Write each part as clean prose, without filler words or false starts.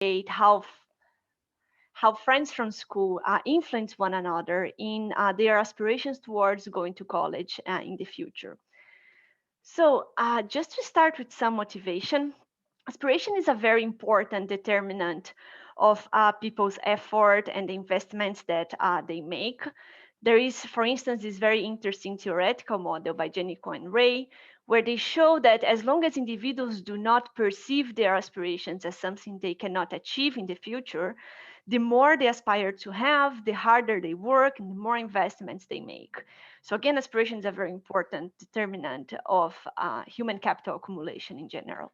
how friends from school influence one another in their aspirations towards going to college in the future. So just to start with some motivation, aspiration is a very important determinant of people's effort and the investments that they make. There is, for instance, this very interesting theoretical model by Jenico and Ray, where they show that as long as individuals do not perceive their aspirations as something they cannot achieve in the future, the more they aspire to have, the harder they work and the more investments they make. So again, aspiration is a very important determinant of human capital accumulation in general.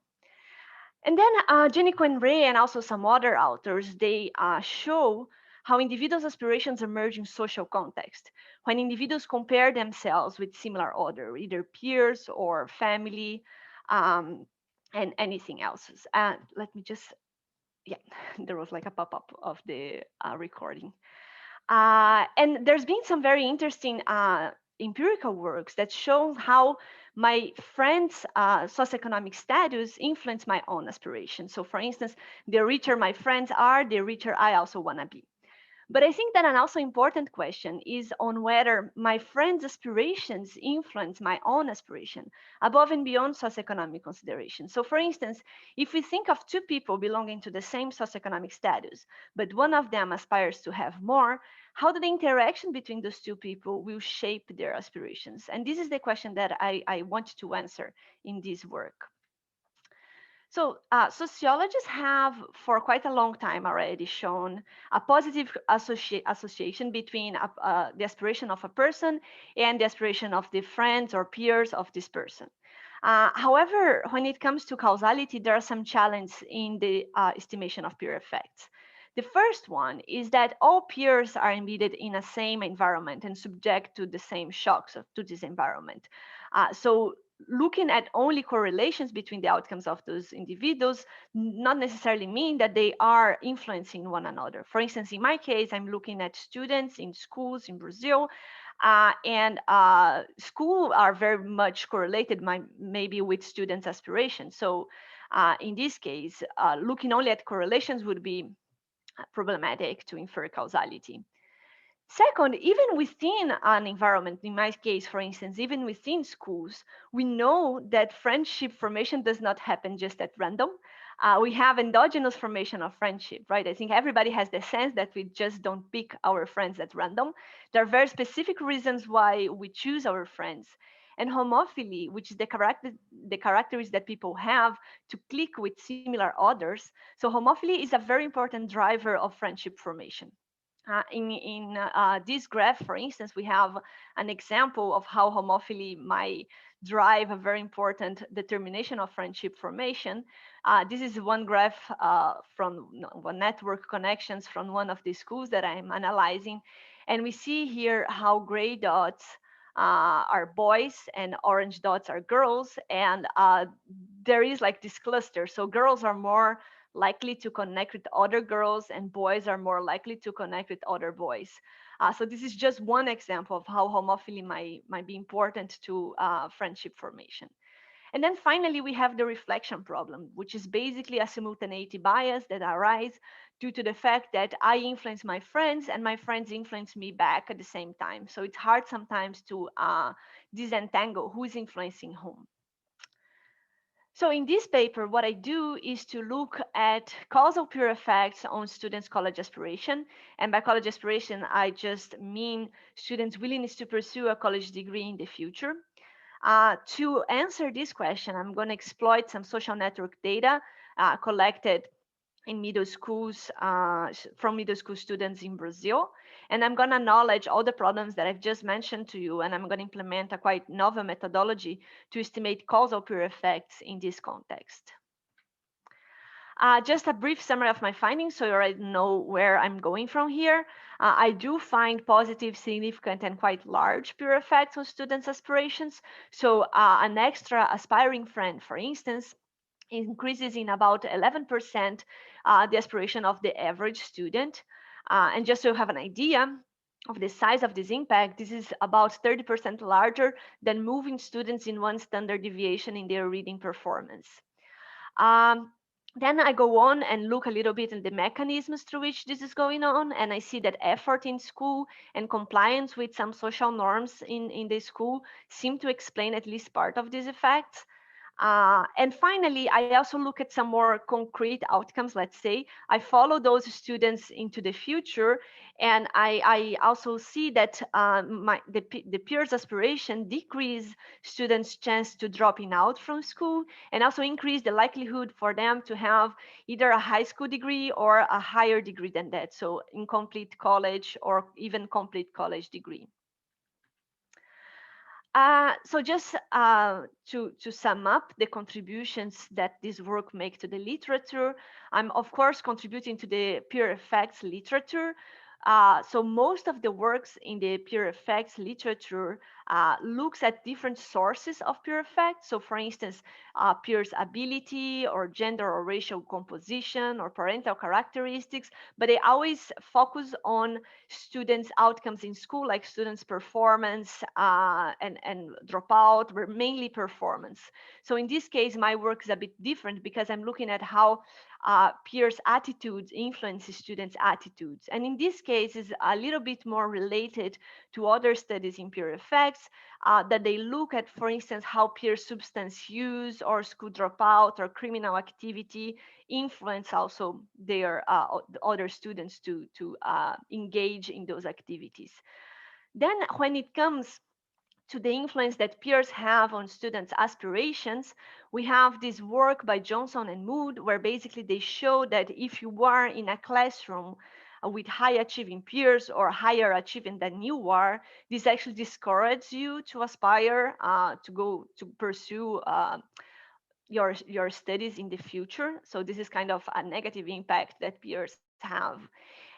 And then Jenico and Ray and also some other authors, they show how individuals' aspirations emerge in social context. When individuals compare themselves with similar other, either peers or family, um, and anything else. Let me just, yeah, there was like a pop-up of the recording. And there's been some very interesting empirical works that show how my friends' socioeconomic status influence my own aspirations. So, for instance, the richer my friends are, the richer I also want to be. But I think that an also important question is on whether my friends' aspirations influence my own aspiration above and beyond socioeconomic considerations. So, for instance, if we think of two people belonging to the same socioeconomic status, but one of them aspires to have more, how the interaction between those two people will shape their aspirations? And this is the question that I want to answer in this work. So sociologists have for quite a long time already shown a positive association between the aspiration of a person and the aspiration of the friends or peers of this person. However, when it comes to causality, there are some challenges in the estimation of peer effects. The first one is that all peers are embedded in a same environment and subject to the same shocks to this environment. So looking at only correlations between the outcomes of those individuals not necessarily mean that they are influencing one another. For instance, in my case, I'm looking at students in schools in Brazil, and school are very much correlated maybe with students' aspirations. So in this case, looking only at correlations would be problematic to infer causality. Second, even within an environment, in my case, for instance, even within schools, we know that friendship formation does not happen just at random. We have endogenous formation of friendship, right? I think everybody has the sense that we just don't pick our friends at random. There are very specific reasons why we choose our friends. And homophily, which is the characteristics that people have to click with similar others. So homophily is a very important driver of friendship formation. In this graph, for instance, we have an example of how homophily might drive a very important determination of friendship formation. This is one graph from one network connections from one of the schools that I'm analyzing. And we see here how gray dots are boys and orange dots are girls. And there is like this cluster. So girls are more likely to connect with other girls and boys are more likely to connect with other boys. So this is just one example of how homophily might be important to friendship formation. And then finally, we have the reflection problem, which is basically a simultaneity bias that arises due to the fact that I influence my friends and my friends influence me back at the same time. So it's hard sometimes to disentangle who is influencing whom. So in this paper, what I do is to look at causal peer effects on students' college aspiration. And by college aspiration, I just mean students' willingness to pursue a college degree in the future. To answer this question, I'm going to exploit some social network data collected in middle schools from middle school students in Brazil. And I'm going to acknowledge all the problems that I've just mentioned to you. And I'm going to implement a quite novel methodology to estimate causal peer effects in this context. Just a brief summary of my findings so you already know where I'm going from here. I do find positive, significant, and quite large peer effects on students' aspirations. So an extra aspiring friend, for instance, increases in about 11% the aspiration of the average student. And just so you have an idea of the size of this impact, this is about 30% larger than moving students in one standard deviation in their reading performance. Um, Then I go on and look a little bit at the mechanisms through which this is going on, and I see that effort in school and compliance with some social norms in the school seem to explain at least part of these effects. And finally, I also look at some more concrete outcomes. Let's say I follow those students into the future, and I also see that the peers aspiration decrease students' chance to dropping out from school, and also increase the likelihood for them to have either a high school degree or a higher degree than that, so incomplete college or even complete college degree. So just to sum up the contributions that this work make to the literature, I'm of course contributing to the peer effects literature. So most of the works in the peer effects literature looks at different sources of peer effects. So for instance, peers' ability or gender or racial composition or parental characteristics, but they always focus on students' outcomes in school, like students' performance and dropout, were mainly performance. So in this case, my work is a bit different because I'm looking at how peers' attitudes influence students' attitudes. And in this case, is a little bit more related to other studies in peer effects that they look at, for instance, how peer substance use or school dropout or criminal activity influence also their other students to engage in those activities. Then when it comes to the influence that peers have on students' aspirations, we have this work by Johnson and Mood, where basically they show that if you are in a classroom with high achieving peers or higher achieving than you are, this actually discourages you to aspire to go to pursue your studies in the future. So this is kind of a negative impact that peers have.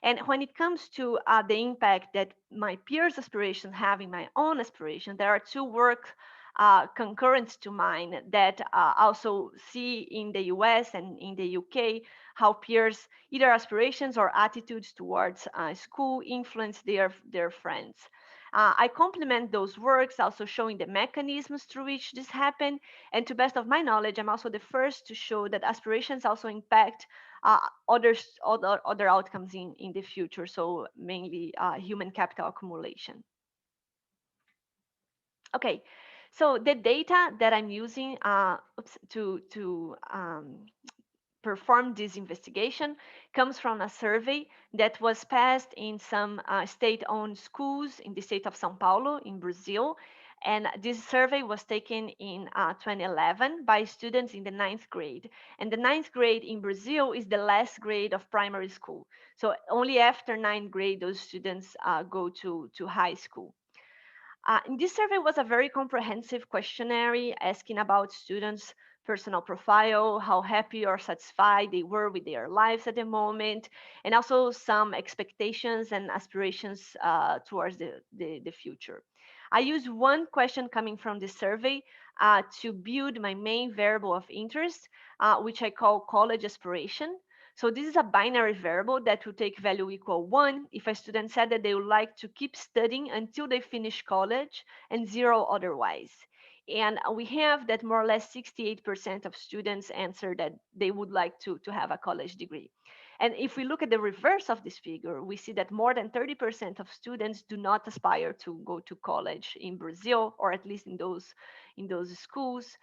And when it comes to the impact that my peers' aspirations have in my own aspiration, there are two work concurrent to mine that also see in the US and in the UK how peers, either aspirations or attitudes towards school, influence their friends. I complement those works, also showing the mechanisms through which this happen. And to best of my knowledge, I'm also the first to show that aspirations also impact other outcomes in the future, so mainly human capital accumulation. Okay, so the data that I'm using to perform this investigation comes from a survey that was passed in some state-owned schools in the state of São Paulo in Brazil. And this survey was taken in 2011 by students in the ninth grade. And the ninth grade in Brazil is the last grade of primary school. So only after ninth grade, those students go to high school. And this survey was a very comprehensive questionnaire asking about students' personal profile, how happy or satisfied they were with their lives at the moment, and also some expectations and aspirations towards the future. I used one question coming from the survey to build my main variable of interest, which I call college aspiration. So this is a binary variable that will take value equal 1 if a student said that they would like to keep studying until they finish college, and 0 otherwise. And we have that more or less 68% of students answer that they would like to have a college degree. And if we look at the reverse of this figure, we see that more than 30% of students do not aspire to go to college in Brazil, or at least in those schools,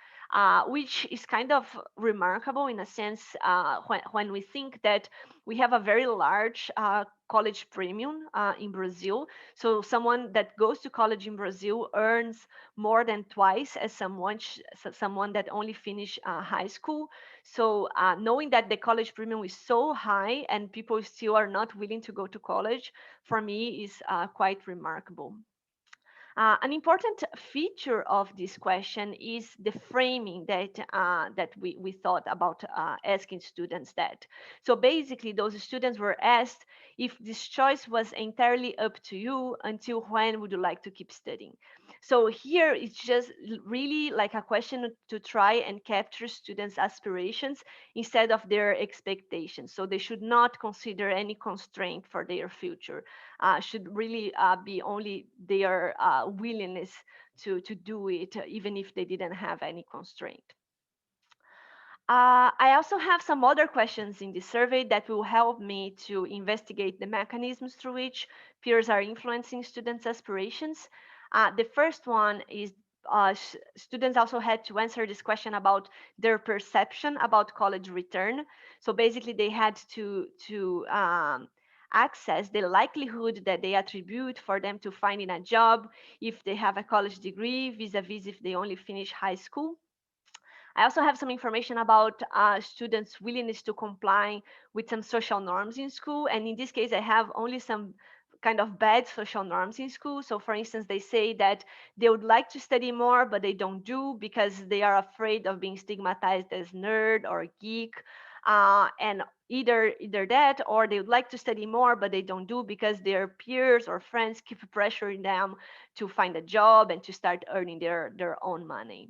which is kind of remarkable in a sense when we think that we have a very large college premium in Brazil. So someone that goes to college in Brazil earns more than twice as someone that only finished high school. So knowing that the college premium is so high and people still are not willing to go to college, for me is quite remarkable. An important feature of this question is the framing that we thought about asking students that. So basically, those students were asked if this choice was entirely up to you, until when would you like to keep studying? So here it's just really like a question to try and capture students' aspirations instead of their expectations. So they should not consider any constraint for their future, should really be only their willingness to do it, even if they didn't have any constraint. I also have some other questions in the survey that will help me to investigate the mechanisms through which peers are influencing students' aspirations. The first one is students also had to answer this question about their perception about college return. So basically, they had to access the likelihood that they attribute for them to finding a job if they have a college degree vis-a-vis if they only finish high school. I also have some information about students' willingness to comply with some social norms in school. And in this case, I have only some kind of bad social norms in school. So for instance, they say that they would like to study more, but they don't do because they are afraid of being stigmatized as nerd or geek. And either that, or they would like to study more, but they don't do because their peers or friends keep pressuring them to find a job and to start earning their own money.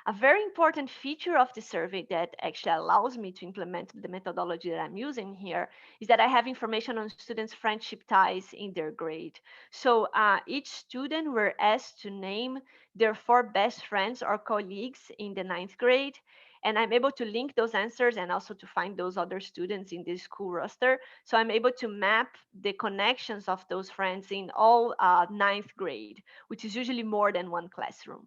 A very important feature of the survey that actually allows me to implement the methodology that I'm using here is that I have information on students' friendship ties in their grade. So each student were asked to name their 4 best friends or colleagues in the ninth grade. And I'm able to link those answers and also to find those other students in the school roster. So I'm able to map the connections of those friends in all ninth grade, which is usually more than one classroom.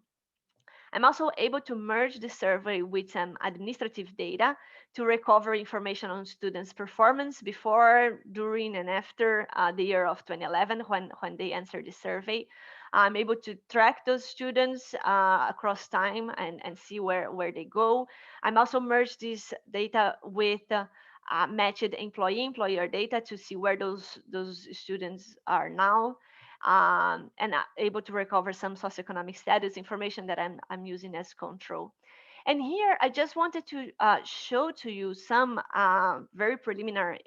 I'm also able to merge the survey with some administrative data to recover information on students' performance before, during, and after the year of 2011 when they answered the survey. I'm able to track those students across time and see where they go. I'm also merged this data with matched employer data to see where those students are now, and able to recover some socioeconomic status information that I'm using as control. And here, I just wanted to show to you some very preliminary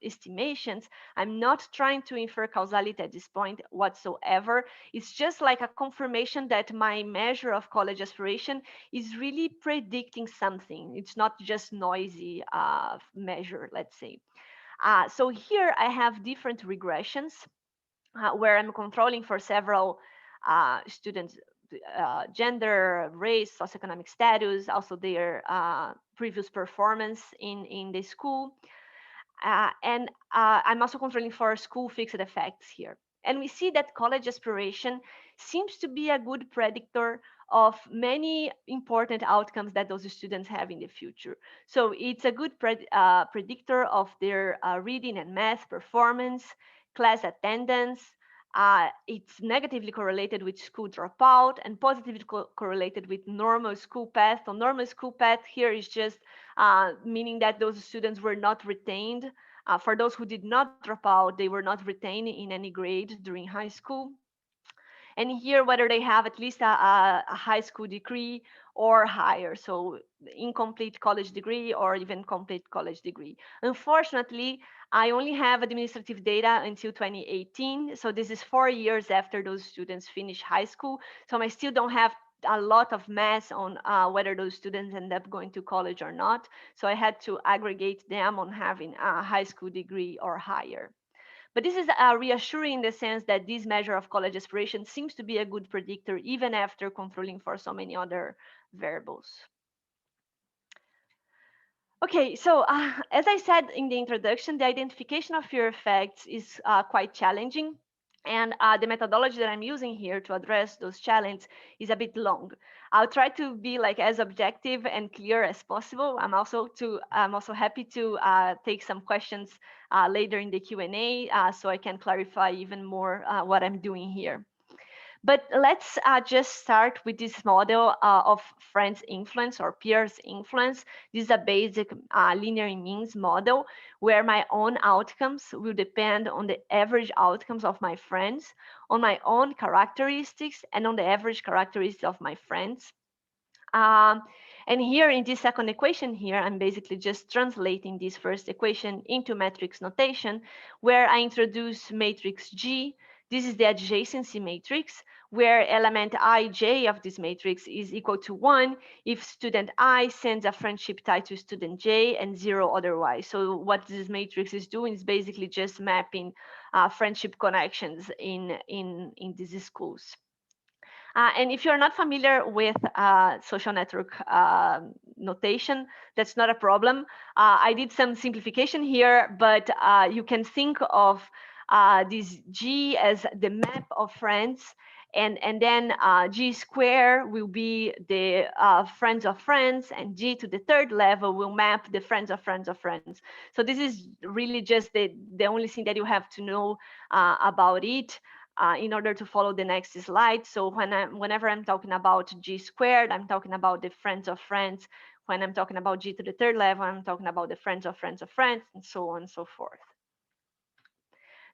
estimations. I'm not trying to infer causality at this point whatsoever. It's just like a confirmation that my measure of college aspiration is really predicting something. It's not just noisy measure, let's say. So here I have different regressions where I'm controlling for several students' gender, race, socioeconomic status, also their previous performance in the school. And I'm also controlling for school fixed effects here. And we see that college aspiration seems to be a good predictor of many important outcomes that those students have in the future. So it's a good predictor of their reading and math performance, class attendance. It's negatively correlated with school dropout and positively correlated with normal school path. So normal school path here is just meaning that those students were not retained. For those who did not drop out, they were not retained in any grade during high school. And here, whether they have at least a high school degree or higher, so incomplete college degree or even complete college degree. Unfortunately, I only have administrative data until 2018. So this is 4 years after those students finish high school. So I still don't have a lot of mass on whether those students end up going to college or not. So I had to aggregate them on having a high school degree or higher. But this is reassuring in the sense that this measure of college aspiration seems to be a good predictor even after controlling for so many other variables. Okay, so as I said in the introduction, the identification of fear effects is quite challenging. And the methodology that I'm using here to address those challenges is a bit long. I'll try to be like as objective and clear as possible. I'm also happy to take some questions later in the Q&A so I can clarify even more what I'm doing here. But let's just start with this model of friends influence or peers influence. This is a basic linear means model where my own outcomes will depend on the average outcomes of my friends, on my own characteristics, and on the average characteristics of my friends. Um, and here in this second equation here, I'm basically just translating this first equation into matrix notation, where I introduce matrix G. This is the adjacency matrix, where element ij of this matrix is equal to 1 if student I sends a friendship tie to student j and 0 otherwise. So what this matrix is doing is basically just mapping friendship connections in these schools. And if you're not familiar with social network notation, that's not a problem. I did some simplification here, but you can think of this G as the map of friends, and then G square will be the friends of friends, and G to the third level will map the friends of friends of friends. So this is really just the only thing that you have to know about it in order to follow the next slide. So whenever I'm talking about G squared, I'm talking about the friends of friends. When I'm talking about G to the third level, I'm talking about the friends of friends of friends, and so on and so forth.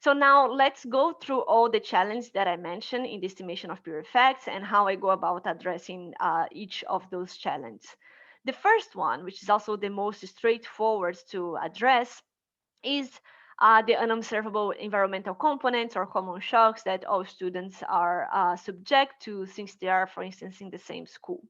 So now let's go through all the challenges that I mentioned in the estimation of pure effects and how I go about addressing each of those challenges. The first one, which is also the most straightforward to address, is the unobservable environmental components or common shocks that all students are subject to since they are, for instance, in the same school.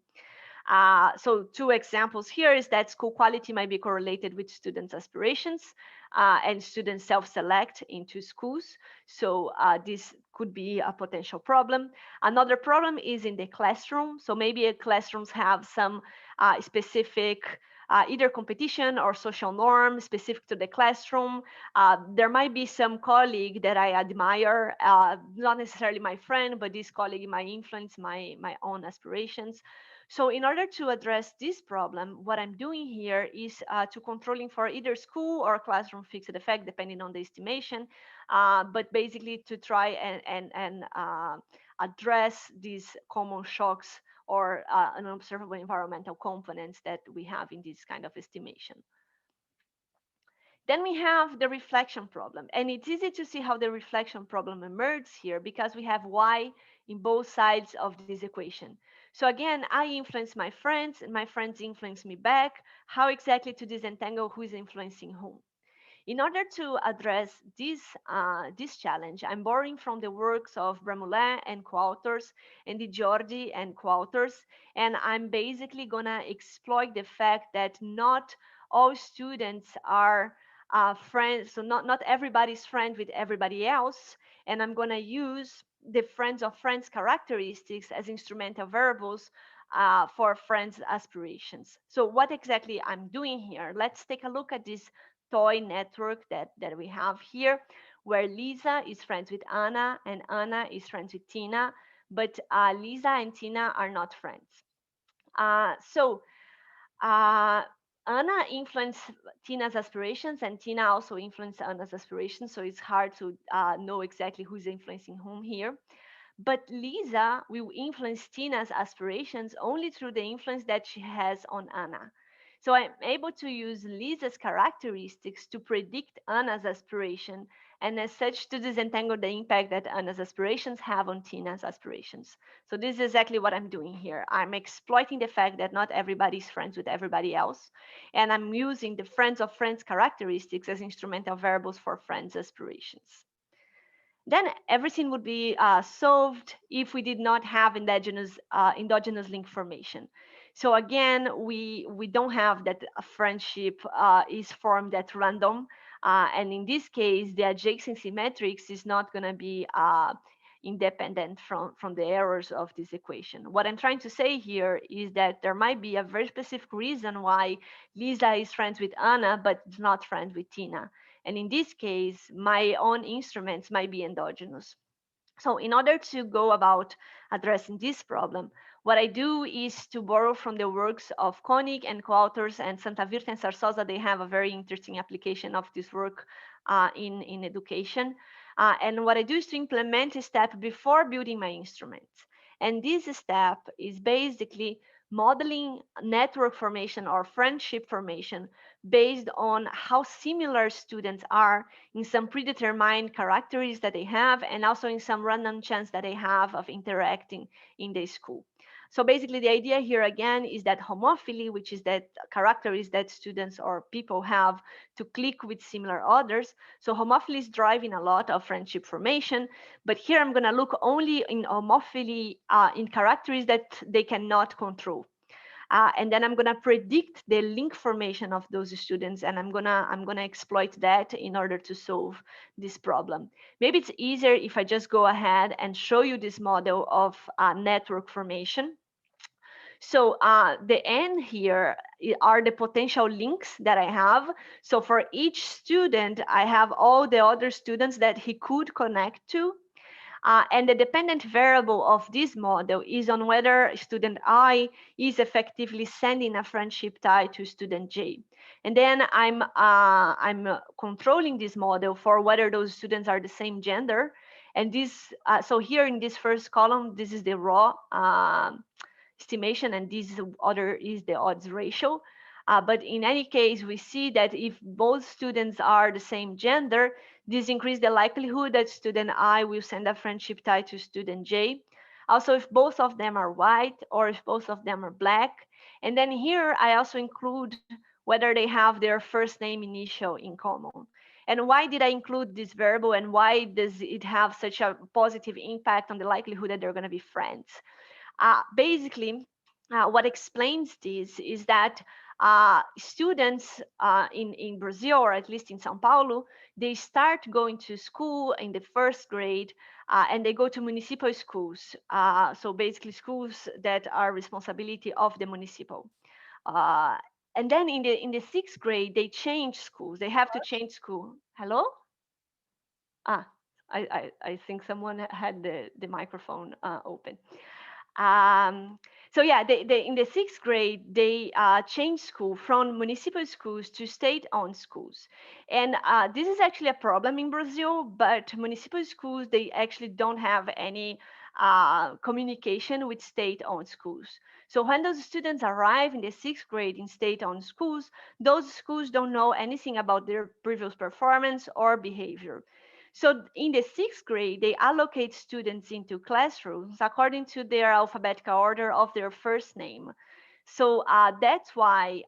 So two examples here is that school quality might be correlated with students' aspirations and students self-select into schools. So this could be a potential problem. Another problem is in the classroom. So maybe classrooms have some specific either competition or social norm specific to the classroom. There might be some colleague that I admire, not necessarily my friend, but this colleague might influence my own aspirations. So in order to address this problem, what I'm doing here is to controlling for either school or classroom fixed effect, depending on the estimation, but basically to try and address these common shocks or unobservable environmental components that we have in this kind of estimation. Then we have the reflection problem. And it's easy to see how the reflection problem emerges here because we have y in both sides of this equation. So again, I influence my friends and my friends influence me back. How exactly to disentangle who is influencing whom? In order to address this challenge, I'm borrowing from the works of Bramoulin and co-authors and Di Giorgi and co-authors, and I'm basically gonna exploit the fact that not all students are friends, so not everybody's friend with everybody else, and I'm gonna use the friends of friends characteristics as instrumental variables for friends aspirations. So what exactly I'm doing here? Let's take a look at this toy network that we have here, where Lisa is friends with Anna and Anna is friends with Tina, but Lisa and Tina are not friends. So Anna influenced Tina's aspirations, and Tina also influenced Anna's aspirations. So it's hard to know exactly who's influencing whom here. But Lisa will influence Tina's aspirations only through the influence that she has on Anna. So I'm able to use Lisa's characteristics to predict Anna's aspiration, and as such to disentangle the impact that Anna's aspirations have on Tina's aspirations. So this is exactly what I'm doing here. I'm exploiting the fact that not everybody is friends with everybody else, and I'm using the friends of friends characteristics as instrumental variables for friends' aspirations. Then everything would be solved if we did not have endogenous link formation. So again, we don't have that a friendship is formed at random. And in this case, the adjacency matrix is not going to be independent from the errors of this equation. What I'm trying to say here is that there might be a very specific reason why Lisa is friends with Anna, but not friends with Tina. And in this case, my own instruments might be endogenous. So in order to go about addressing this problem, what I do is to borrow from the works of Koenig and co-authors and Santavirta and Sarsosa. They have a very interesting application of this work in education. And what I do is to implement a step before building my instruments. And this step is basically modeling network formation or friendship formation based on how similar students are in some predetermined characteristics that they have, and also in some random chance that they have of interacting in the school. So basically the idea here again is that homophily, which is that characteristics that students or people have to click with similar others. So homophily is driving a lot of friendship formation, but here I'm going to look only in homophily in characteristics that they cannot control. and then I'm gonna predict the link formation of those students, and I'm gonna exploit that in order to solve this problem. Maybe it's easier if I just go ahead and show you this model of network formation. So the N here are the potential links that I have. So for each student, I have all the other students that he could connect to. And the dependent variable of this model is on whether student I is effectively sending a friendship tie to student J. And then I'm controlling this model for whether those students are the same gender. And this, so here in this first column, this is the raw estimation, and this other is the odds ratio. But in any case, we see that if both students are the same gender, this increases the likelihood that student I will send a friendship tie to student J. Also, if both of them are white or if both of them are black. And then here I also include whether they have their first name initial in common. And why did I include this variable, and why does it have such a positive impact on the likelihood that they're going to be friends? Basically, what explains this is that students in Brazil, or at least in Sao Paulo, they start going to school in the first grade, and they go to municipal schools. So basically schools that are responsibility of the municipal. Uh, and then in the sixth grade, they change schools. They have to change school. Hello? Ah, I think someone had the microphone open. Um, so yeah, in the sixth grade, they changed school from municipal schools to state-owned schools. And this is actually a problem in Brazil, but municipal schools, they actually don't have any communication with state-owned schools. So when those students arrive in the sixth grade in state-owned schools, those schools don't know anything about their previous performance or behavior. So in the sixth grade, they allocate students into classrooms according to their alphabetical order of their first name. So that's why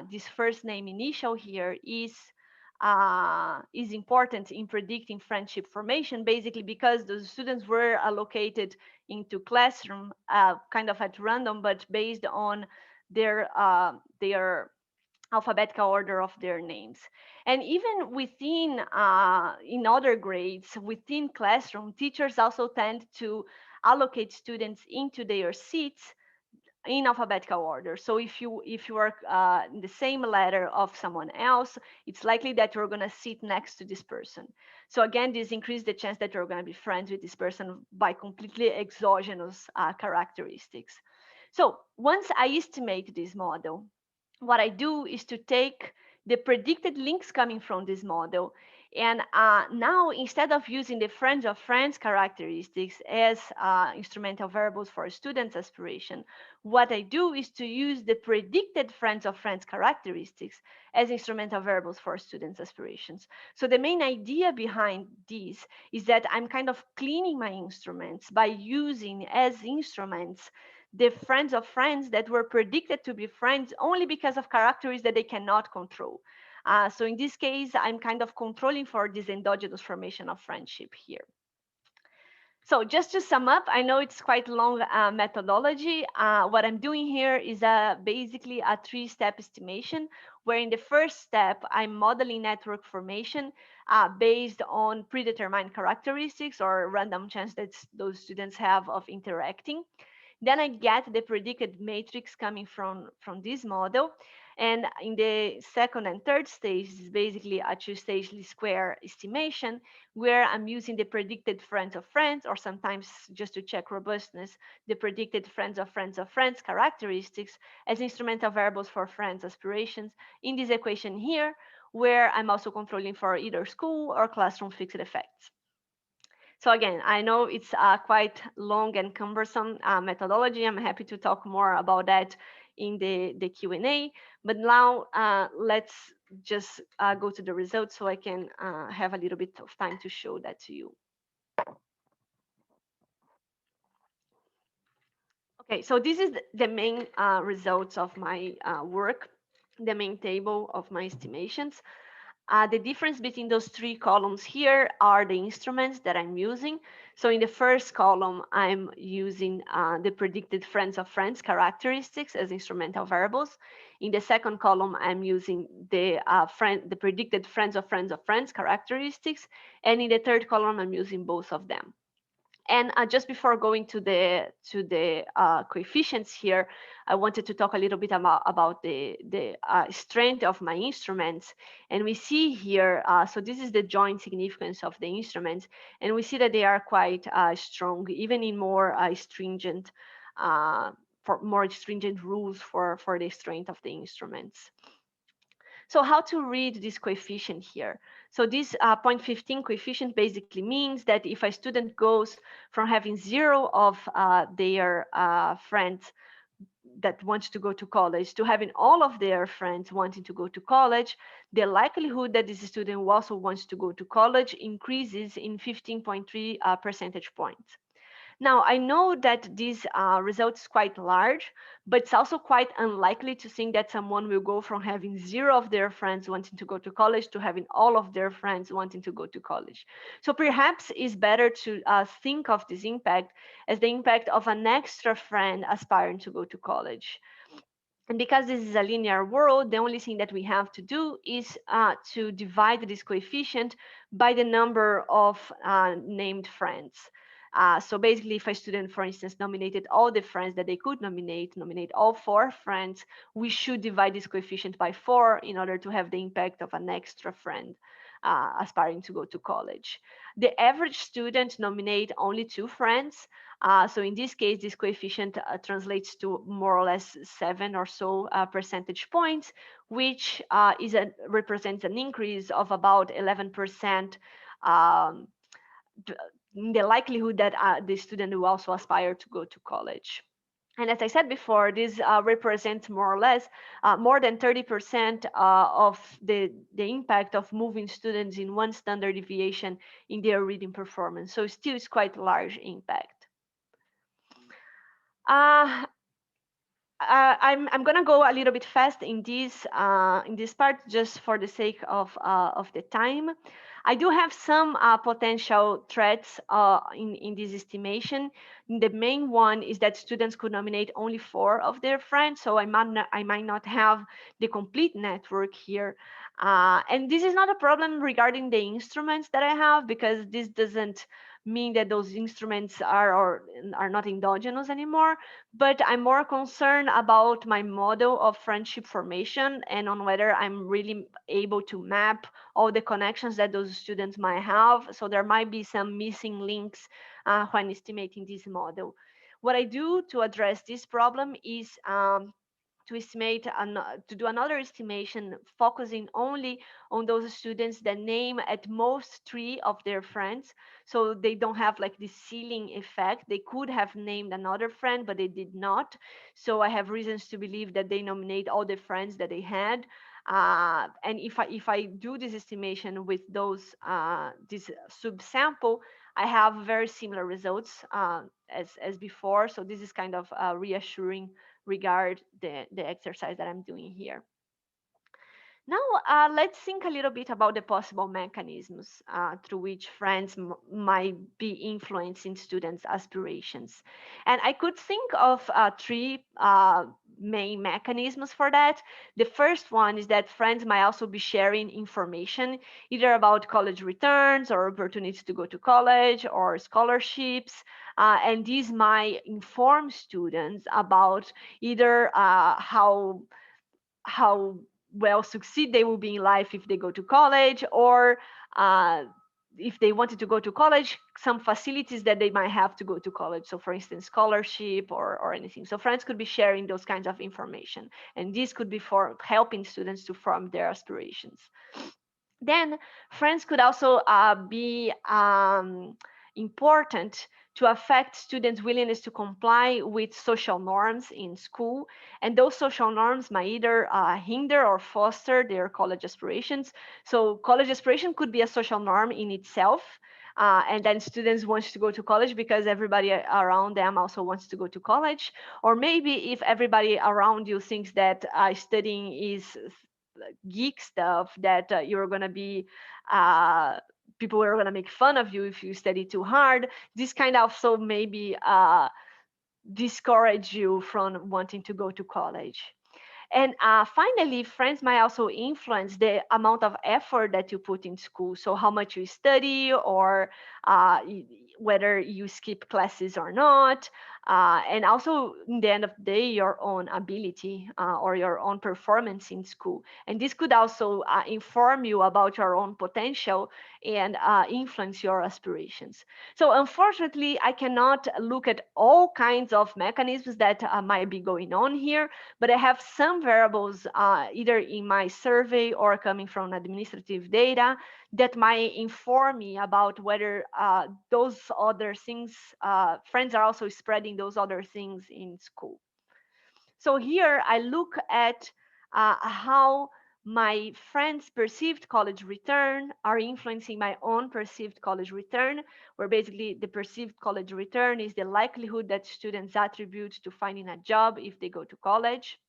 this first name initial here is important in predicting friendship formation, basically because the students were allocated into classroom kind of at random, but based on their alphabetical order of their names. And even within, in other grades, within classroom, teachers also tend to allocate students into their seats in alphabetical order. So if you are in the same letter of someone else, it's likely that you're going to sit next to this person. So again, this increases the chance that you're going to be friends with this person by completely exogenous characteristics. So once I estimate this model, what I do is to take the predicted links coming from this model. And now, instead of using the friends of friends characteristics as instrumental variables for a student's aspiration, what I do is to use the predicted friends of friends characteristics as instrumental variables for students' aspirations. So the main idea behind this is that I'm kind of cleaning my instruments by using as instruments the friends of friends that were predicted to be friends only because of characteristics that they cannot control. So in this case, I'm kind of controlling for this endogenous formation of friendship here. So just to sum up, I know it's quite long methodology. What I'm doing here is basically a three-step estimation, where in the first step, I'm modeling network formation based on predetermined characteristics or random chance that those students have of interacting. Then I get the predicted matrix coming from this model. And in the second and third stage is basically a two-stage least square estimation, where I'm using the predicted friends of friends, or sometimes just to check robustness, the predicted friends of friends of friends characteristics as instrumental variables for friends aspirations in this equation here, where I'm also controlling for either school or classroom fixed effects. So again, I know it's quite long and cumbersome methodology. I'm happy to talk more about that in the Q&A. But now let's just go to the results so I can have a little bit of time to show that to you. Okay, so this is the main results of my work, the main table of my estimations. The difference between those three columns here are the instruments that I'm using. So in the first column, I'm using the predicted friends of friends characteristics as instrumental variables. In the second column, I'm using the predicted friends of friends of friends characteristics. And in the third column, I'm using both of them. And just before going to the coefficients here, I wanted to talk a little bit about the strength of my instruments. And we see here, so this is the joint significance of the instruments, and we see that they are quite strong, even in more stringent for more stringent rules for the strength of the instruments. So how to read this coefficient here? So this 0.15 coefficient basically means that if a student goes from having zero of their friends that want to go to college to having all of their friends wanting to go to college, the likelihood that this student also wants to go to college increases in 15.3 percentage points. Now, I know that this result is quite large, but it's also quite unlikely to think that someone will go from having zero of their friends wanting to go to college to having all of their friends wanting to go to college. So perhaps it's better to think of this impact as the impact of an extra friend aspiring to go to college. And because this is a linear world, the only thing that we have to do is to divide this coefficient by the number of named friends. So basically, if a student, for instance, nominated all the friends that they could nominate all 4 friends, we should divide this coefficient by 4 in order to have the impact of an extra friend aspiring to go to college. The average student nominate only 2 friends. So in this case, this coefficient translates to more or less 7 or so percentage points, which represents an increase of about 11% um, in the likelihood that the student will also aspire to go to college. And as I said before, this represents more or less more than 30% of the impact of moving students in one standard deviation in their reading performance. So still it's quite a large impact. Uh, I'm gonna go a little bit fast in this part just for the sake of the time. I do have some potential threats in this estimation. The main one is that students could nominate only 4 of their friends, so I might not have the complete network here. And this is not a problem regarding the instruments that I have, because this doesn't mean that those instruments are not endogenous anymore, but I'm more concerned about my model of friendship formation and on whether I'm really able to map all the connections that those students might have. So there might be some missing links when estimating this model. What I do to address this problem is to do another estimation focusing only on those students that name at most 3 of their friends, so they don't have like this ceiling effect. They could have named another friend, but they did not, so I have reasons to believe that they nominate all the friends that they had. And if I do this estimation with this subsample, I have very similar results as before. So this is kind of reassuring regard the exercise that I'm doing here. Now, let's think a little bit about the possible mechanisms through which friends might be influencing students' aspirations. And I could think of 3 main mechanisms for that. The first one is that friends might also be sharing information, either about college returns or opportunities to go to college or scholarships. And these might inform students about either how well succeed they will be in life if they go to college, or if they wanted to go to college, some facilities that they might have to go to college. So for instance, scholarship or anything. So friends could be sharing those kinds of information, and this could be for helping students to form their aspirations. Then friends could also be important to affect students' willingness to comply with social norms in school. And those social norms might either hinder or foster their college aspirations. So college aspiration could be a social norm in itself. And then students want to go to college because everybody around them also wants to go to college. Or maybe if everybody around you thinks that studying is geek stuff that you're going to be uh, people are going to make fun of you if you study too hard. This kind of so maybe discourage you from wanting to go to college. And finally, friends might also influence the amount of effort that you put in school. So, how much you study, or whether you skip classes or not. And also, in the end of the day, your own ability or your own performance in school. And this could also inform you about your own potential and influence your aspirations. So, unfortunately, I cannot look at all kinds of mechanisms that might be going on here, but I have some variables either in my survey or coming from administrative data that might inform me about whether those other things, friends are also spreading those other things in school. So here I look at how my friends' perceived college return are influencing my own perceived college return, where basically the perceived college return is the likelihood that students attribute to finding a job if they go to college.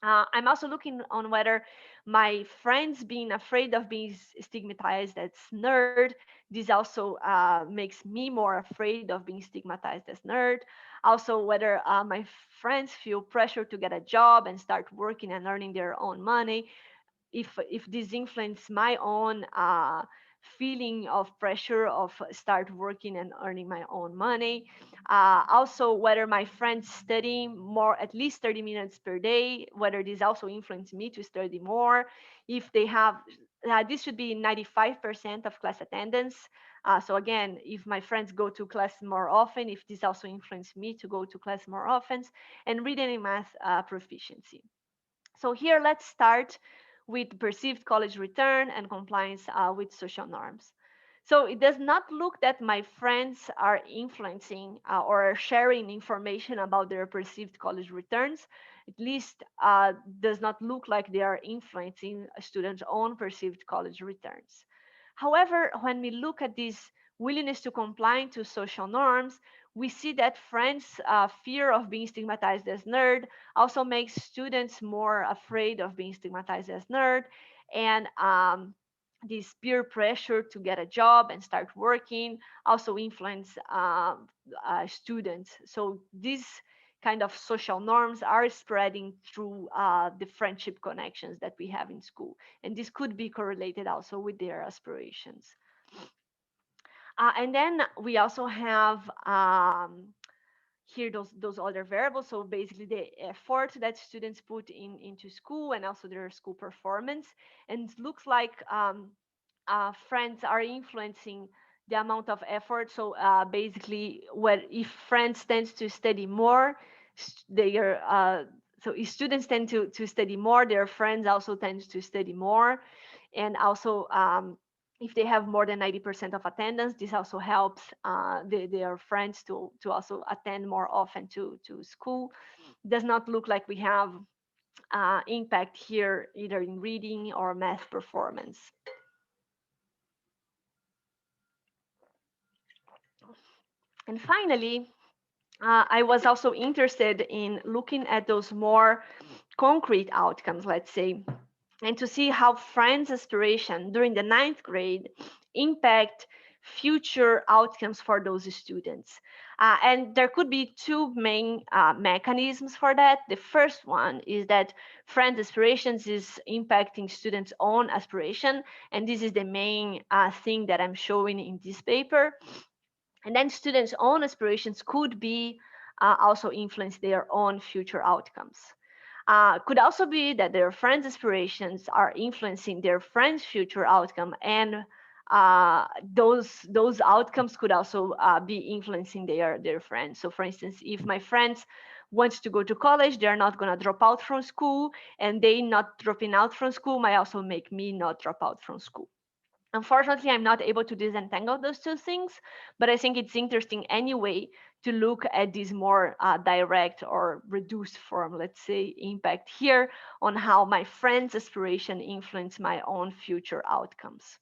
I'm also looking on whether my friends being afraid of being stigmatized as nerd, this also makes me more afraid of being stigmatized as nerd. Also, whether my friends feel pressure to get a job and start working and earning their own money, if this influence my own feeling of pressure of start working and earning my own money. Also, whether my friends study more at least 30 minutes per day, whether this also influence me to study more. If they have this should be 95% of class attendance. So again, if my friends go to class more often, if this also influence me to go to class more often, and reading and math proficiency. So here, let's start with perceived college return and compliance with social norms. So it does not look that my friends are influencing or sharing information about their perceived college returns. At least does not look like they are influencing a student's own perceived college returns. However, when we look at this willingness to comply to social norms, we see that friends' fear of being stigmatized as nerd also makes students more afraid of being stigmatized as nerd, and this peer pressure to get a job and start working also influence students. So these kind of social norms are spreading through the friendship connections that we have in school, and this could be correlated also with their aspirations. And then we also have here those other variables. So basically the effort that students put into school and also their school performance. And it looks like friends are influencing the amount of effort. So basically, what if friends tend to study more, they are so if students tend to study more, their friends also tend to study more. And also if they have more than 90% of attendance, this also helps their friends to also attend more often to school. Does not look like we have impact here either in reading or math performance. And finally, I was also interested in looking at those more concrete outcomes, let's say, and to see how friends' aspiration during the ninth grade impact future outcomes for those students. And there could be two main mechanisms for that. The first one is that friends' aspirations is impacting students' own aspiration, and this is the main thing that I'm showing in this paper. And then students' own aspirations could be also influence their own future outcomes. Could also be that their friends' aspirations are influencing their friends' future outcome, and those outcomes could also be influencing their friends. So, for instance, if my friends want to go to college, they're not going to drop out from school, and they not dropping out from school might also make me not drop out from school. Unfortunately, I'm not able to disentangle those two things, but I think it's interesting anyway to look at this more direct or reduced form, let's say, impact here on how my friend's aspiration influence my own future outcomes.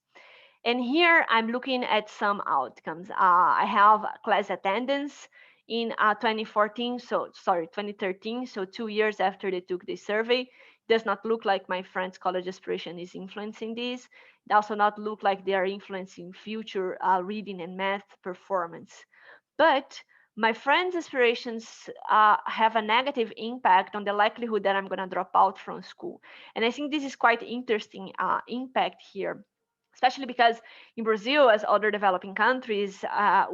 And here I'm looking at some outcomes. I have class attendance in 2013, so 2 years after they took the survey. does not look like my friend's college aspiration is influencing this. It also not look like they are influencing future reading and math performance. But my friends' aspirations have a negative impact on the likelihood that I'm going to drop out from school. And I think this is quite interesting impact here, especially because in Brazil, as other developing countries,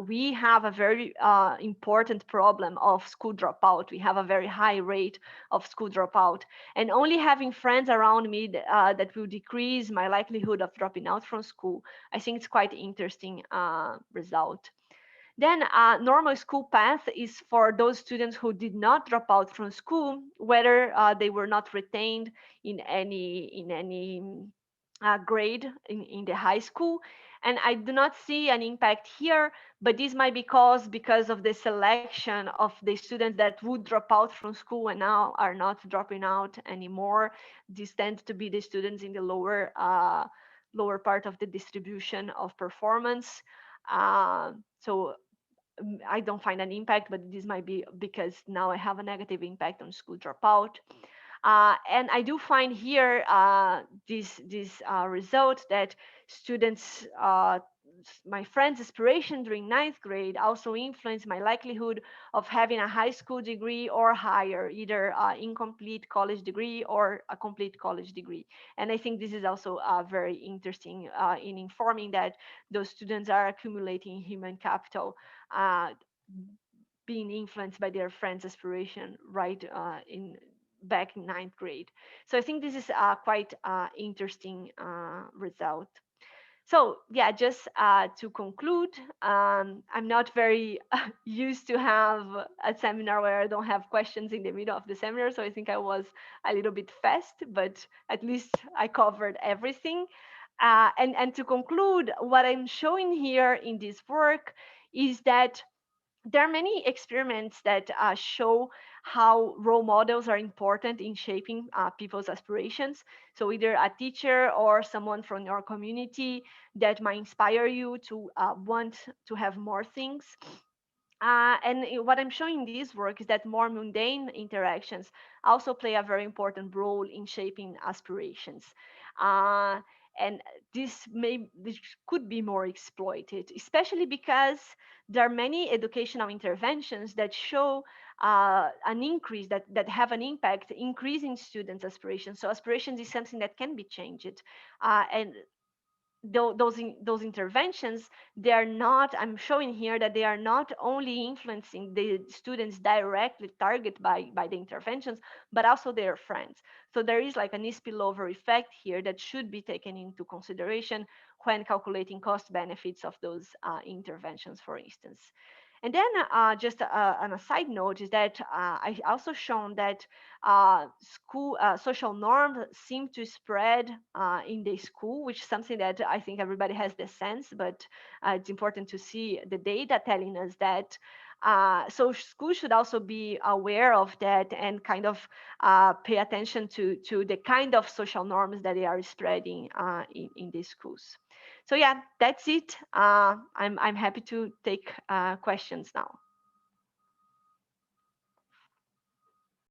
we have a very important problem of school dropout. We have a very high rate of school dropout. And only having friends around me that will decrease my likelihood of dropping out from school, I think it's quite interesting result. Then normal school path is for those students who did not drop out from school, whether they were not retained in any grade in the high school. And I do not see an impact here, but this might be caused because of the selection of the students that would drop out from school and now are not dropping out anymore. These tend to be the students in the lower part of the distribution of performance. So I don't find an impact, but this might be because now I have a negative impact on school dropout. And I do find here this result that students, my friends' aspiration during ninth grade also influence my likelihood of having a high school degree or higher, either incomplete college degree or a complete college degree. And I think this is also very interesting in informing that those students are accumulating human capital, uh, being influenced by their friends' aspiration right in back in ninth grade. So I think this is quite interesting result. So yeah, just to conclude, I'm not very used to have a seminar where I don't have questions in the middle of the seminar. So I think I was a little bit fast, but at least I covered everything. And to conclude, what I'm showing here in this work is that there are many experiments that show how role models are important in shaping people's aspirations. So either a teacher or someone from your community that might inspire you to want to have more things. What I'm showing in this work is that more mundane interactions also play a very important role in shaping aspirations. Uh, and this could be more exploited, especially because there are many educational interventions that show an increase that have an impact, increasing students' aspirations. So aspirations is something that can be changed, and those interventions, they are not, I'm showing here that they are not only influencing the students directly targeted by the interventions, but also their friends. So there is like an spillover effect here that should be taken into consideration when calculating cost benefits of those interventions, for instance. And then just on a side note is that I also shown that school social norms seem to spread in the school, which is something that I think everybody has the sense, but it's important to see the data telling us that. So schools should also be aware of that and kind of pay attention to the kind of social norms that they are spreading in the schools. So yeah, that's it. I'm happy to take questions now.